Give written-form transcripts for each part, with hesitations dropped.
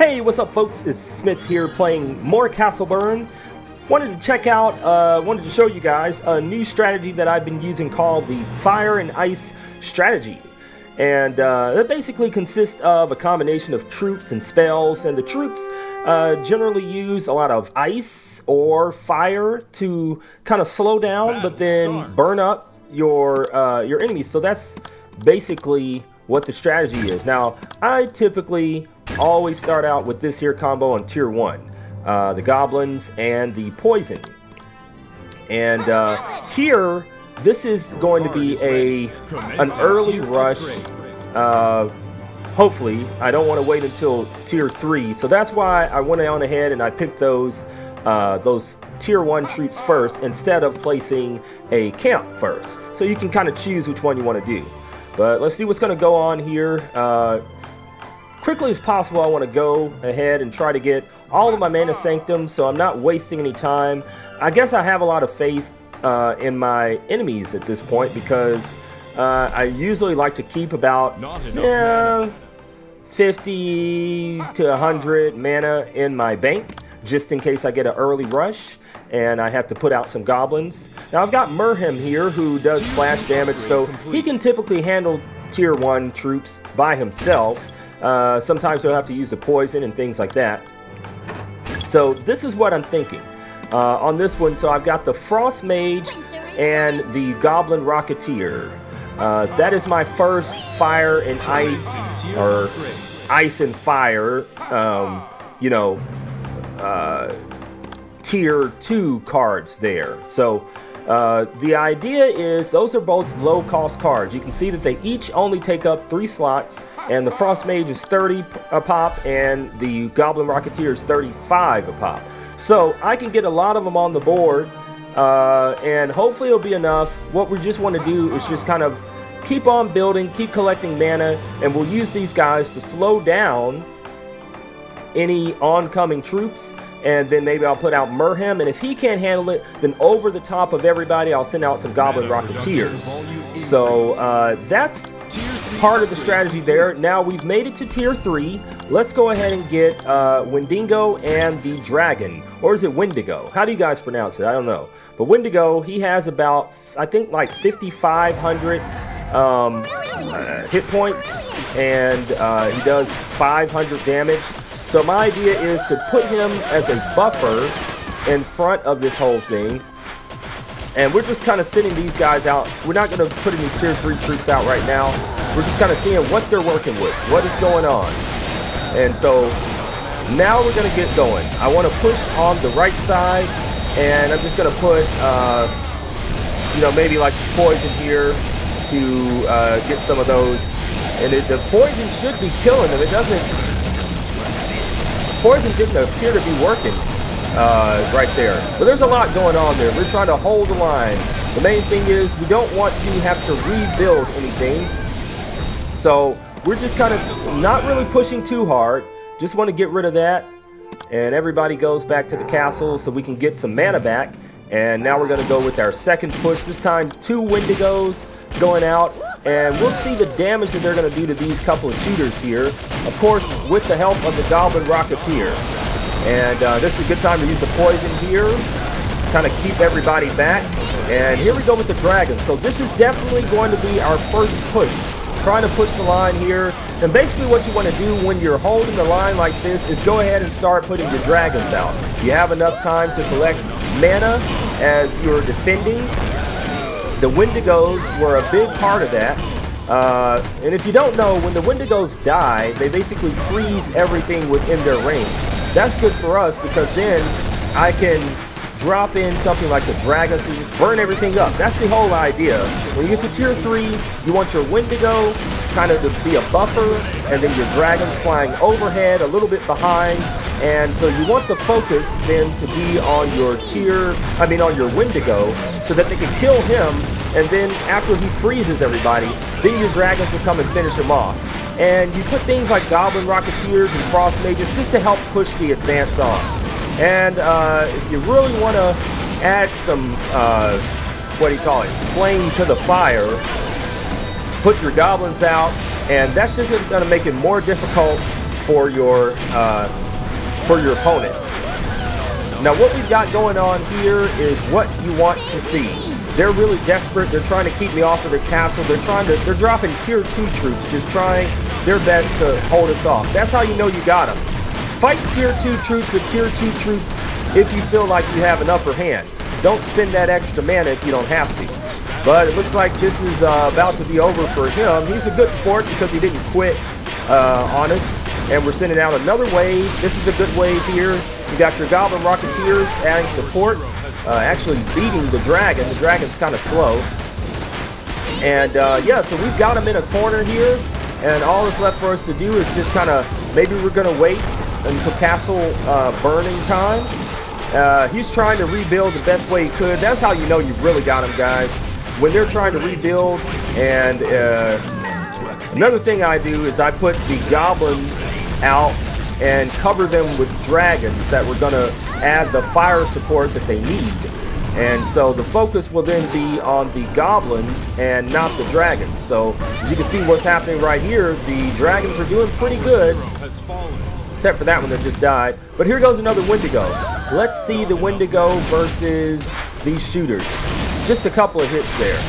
Hey, what's up folks? It's Smith here playing more Castleburn. Wanted to show you guys a new strategy that I've been using called the Fire and Ice strategy. And it basically consists of a combination of troops and spells, and the troops generally use a lot of ice or fire to kind of slow down, but then burn up your enemies. So that's basically what the strategy is. Now, I typically always start out with this here combo on tier 1, the goblins and the poison. And here, this is going to be an early rush. Hopefully, I don't want to wait until tier 3, so that's why I went on ahead and I picked those tier 1 troops first instead of placing a camp first. So you can kind of choose which one you want to do. But let's see what's going to go on here. Quickly as possible, I want to go ahead and try to get all of my Mana Sanctum, so I'm not wasting any time. I guess I have a lot of faith in my enemies at this point, because I usually like to keep about 50 to 100 mana in my bank, just in case I get an early rush and I have to put out some goblins. Now I've got Merhem here who does splash damage, so he can typically handle tier 1 troops by himself. Sometimes he'll have to use the poison and things like that. So this is what I'm thinking on this one. So I've got the Frost Mage and the Goblin Rocketeer. That is my first fire and ice, or ice and fire, tier 2 cards there. So the idea is those are both low cost cards. You can see that they each only take up 3 slots, and the Frost Mage is 30 a pop and the Goblin Rocketeer is 35 a pop. So I can get a lot of them on the board, and hopefully it'll be enough. What we just want to do is just kind of keep on building, keep collecting mana, and we'll use these guys to slow down any oncoming troops. And then maybe I'll put out Merhem, and if he can't handle it, then over the top of everybody, I'll send out some Goblin Rocketeers. So that's part of the strategy there. Now we've made it to tier 3. Let's go ahead and get Wendigo and the Dragon. Or is it Wendigo? How do you guys pronounce it? I don't know. But Wendigo, he has about, I think, like 5,500 hit points, and he does 500 damage. So my idea is to put him as a buffer in front of this whole thing. And we're just kind of sending these guys out. We're not going to put any tier 3 troops out right now. We're just kind of seeing what they're working with, what is going on. And so now we're going to get going. I want to push on the right side, and I'm just going to put, maybe like poison here to get some of those. And the poison should be killing them. It doesn't... Poison didn't appear to be working right there. But there's a lot going on there. We're trying to hold the line. The main thing is we don't want to have to rebuild anything. So we're just kind of not really pushing too hard. Just want to get rid of that. And everybody goes back to the castle so we can get some mana back. And now we're going to go with our second push. This time 2 Wendigos going out. And we'll see the damage that they're going to do to these couple of shooters here. Of course, with the help of the Goblin Rocketeer. And this is a good time to use the poison here. Kind of keep everybody back. And here we go with the dragon. So this is definitely going to be our first push. Trying to push the line here. And basically what you want to do when you're holding the line like this is go ahead and start putting your dragons out. You have enough time to collect mana as you're defending. The Wendigos were a big part of that. And if you don't know, when the Wendigos die, they basically freeze everything within their range. That's good for us because then I can drop in something like the dragons to just burn everything up. That's the whole idea. When you get to tier 3, you want your Wendigo kind of to be a buffer, and then your dragons flying overhead, a little bit behind. And so you want the focus then to be on your on your Wendigo, so that they can kill him, and then after he freezes everybody, then your dragons will come and finish him off. And you put things like Goblin Rocketeers and Frost Mages just to help push the advance on. And if you really want to add some, flame to the fire, put your goblins out, and that's just going to make it more difficult for your opponent. Now what we've got going on here is what you want to see. They're really desperate. They're trying to keep me off of their castle. They're dropping tier 2 troops, just trying their best to hold us off. That's how you know you got them. Fight tier 2 troops with tier 2 troops if you feel like you have an upper hand. Don't spend that extra mana if you don't have to. But it looks like this is about to be over for him. He's a good sport because he didn't quit on us. And we're sending out another wave. This is a good wave here. You got your Goblin Rocketeers adding support. Actually beating the dragon. The dragon's kind of slow. And yeah, so we've got him in a corner here. And all that's left for us to do is just kind of, maybe we're going to wait until castle burning time. He's trying to rebuild the best way he could. That's how you know you've really got him, guys. When they're trying to rebuild. And another thing I do is I put the goblins out and cover them with dragons that we're going to add the fire support that they need. And so the focus will then be on the goblins and not the dragons. So as you can see what's happening right here, the dragons are doing pretty good, except for that one that just died. But here goes another Wendigo. Let's see the Wendigo versus these shooters. Just a couple of hits there.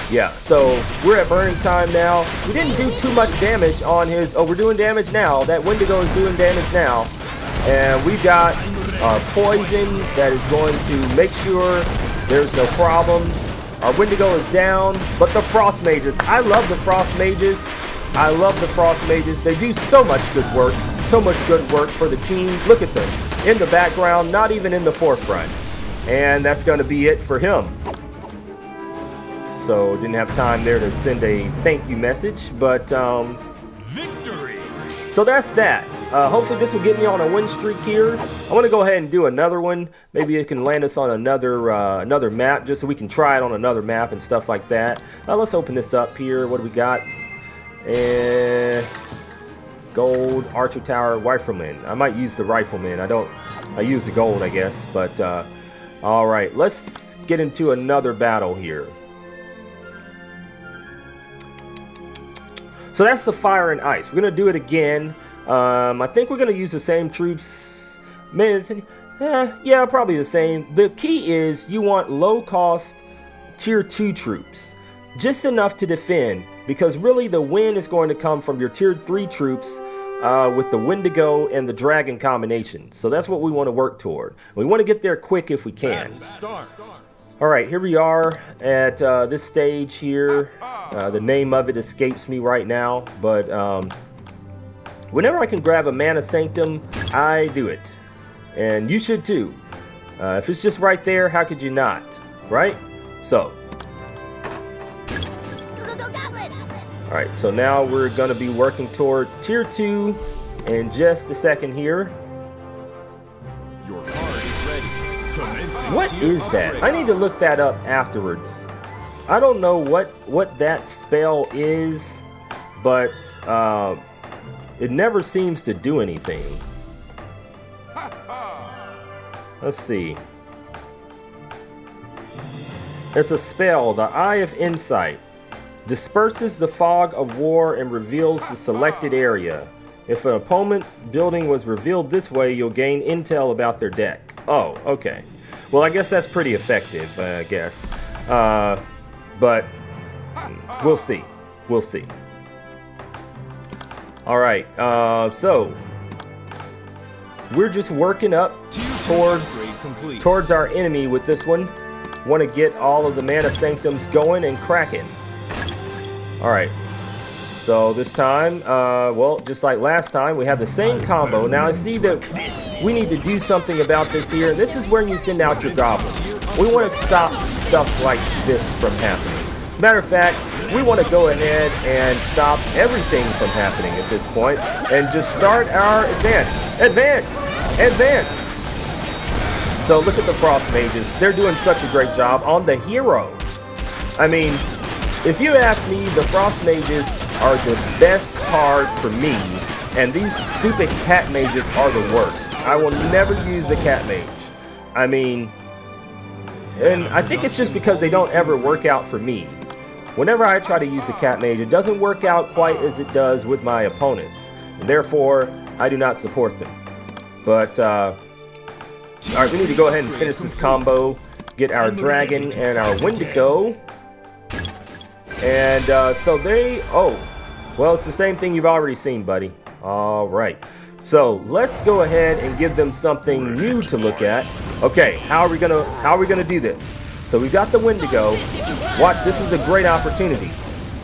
Yeah, so we're at burning time now. We didn't do too much damage on his... Oh, we're doing damage now. That Wendigo is doing damage now. And we've got our poison that is going to make sure there's no problems. Our Wendigo is down, but the Frost Mages. I love the Frost Mages. I love the Frost Mages. They do so much good work. So much good work for the team. Look at them. In the background, not even in the forefront. And that's going to be it for him. So didn't have time there to send a thank you message, but victory. So that's that. Hopefully this will get me on a win streak here. I want to go ahead and do another one. Maybe it can land us on another map, just so we can try it on another map and stuff like that. Let's open this up here. What do we got? Gold, Archer Tower, Rifleman. I might use the Rifleman. I use the gold, I guess. But all right, let's get into another battle here. So that's the fire and ice. We're going to do it again. I think we're going to use the same troops. Yeah, probably the same. The key is you want low-cost tier 2 troops. Just enough to defend. Because really the win is going to come from your tier 3 troops with the Wendigo and the Dragon combination. So that's what we want to work toward. We want to get there quick if we can. Alright, here we are at this stage here. The name of it escapes me right now, but whenever I can grab a Mana Sanctum, I do it. And you should too. If it's just right there, how could you not? Right? So. Alright, so now we're going to be working toward tier 2 in just a second here. Your card is ready. What is that? I need to look that up afterwards. I don't know what that spell is, but it never seems to do anything. Let's see. It's a spell, the Eye of Insight. Disperses the fog of war and reveals the selected area. If an opponent building was revealed this way, you'll gain intel about their deck. Oh, okay. Well, I guess that's pretty effective, I guess. But we'll see. We'll see. All right. So we're just working up towards our enemy with this one. Want to get all of the Mana Sanctums going and cracking. All right. So this time, well, just like last time, we have the same combo. Now I see that we need to do something about this here. And this is where you send out your goblins. We want to stop stuff like this from happening. Matter of fact, we want to go ahead and stop everything from happening at this point and just start our advance. Advance! Advance! So look at the Frost Mages. They're doing such a great job on the hero. I mean, if you ask me, the Frost Mages are the best card for me, and these stupid Cat Mages are the worst. I will never use the Cat Mage. I mean, and I think it's just because they don't ever work out for me. Whenever I try to use the Cat Mage, it doesn't work out quite as it does with my opponents. and therefore I do not support them. But alright, we need to go ahead and finish this combo, get our dragon and our Wendigo. And so they, oh, well, it's the same thing you've already seen, buddy. Alright, so let's go ahead and give them something new to look at. Okay, how are we gonna do this? So we got the Wendigo. Watch, this is a great opportunity.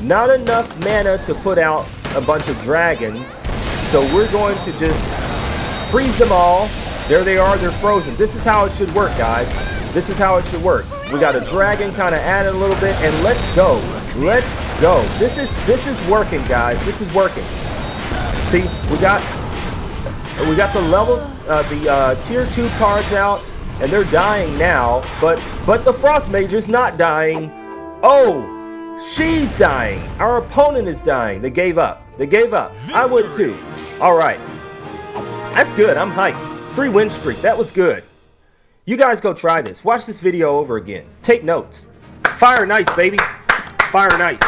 Not enough mana to put out a bunch of dragons, so we're going to just freeze them all. There they are, they're frozen. This is how it should work, guys. This is how it should work. We got a dragon kind of added a little bit, and let's go. Let's go. This is working, guys. This is working. See, we got the level, the tier 2 cards out, and they're dying now. But the Frost Mage is not dying. Oh, she's dying. Our opponent is dying. They gave up. They gave up. I would too. All right, that's good. I'm hyped. 3-win streak. That was good. You guys go try this. Watch this video over again. Take notes. Fire nice, baby. Fire nice.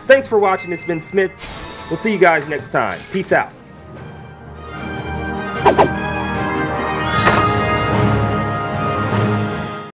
Thanks for watching. It's been Smith. We'll see you guys next time. Peace out.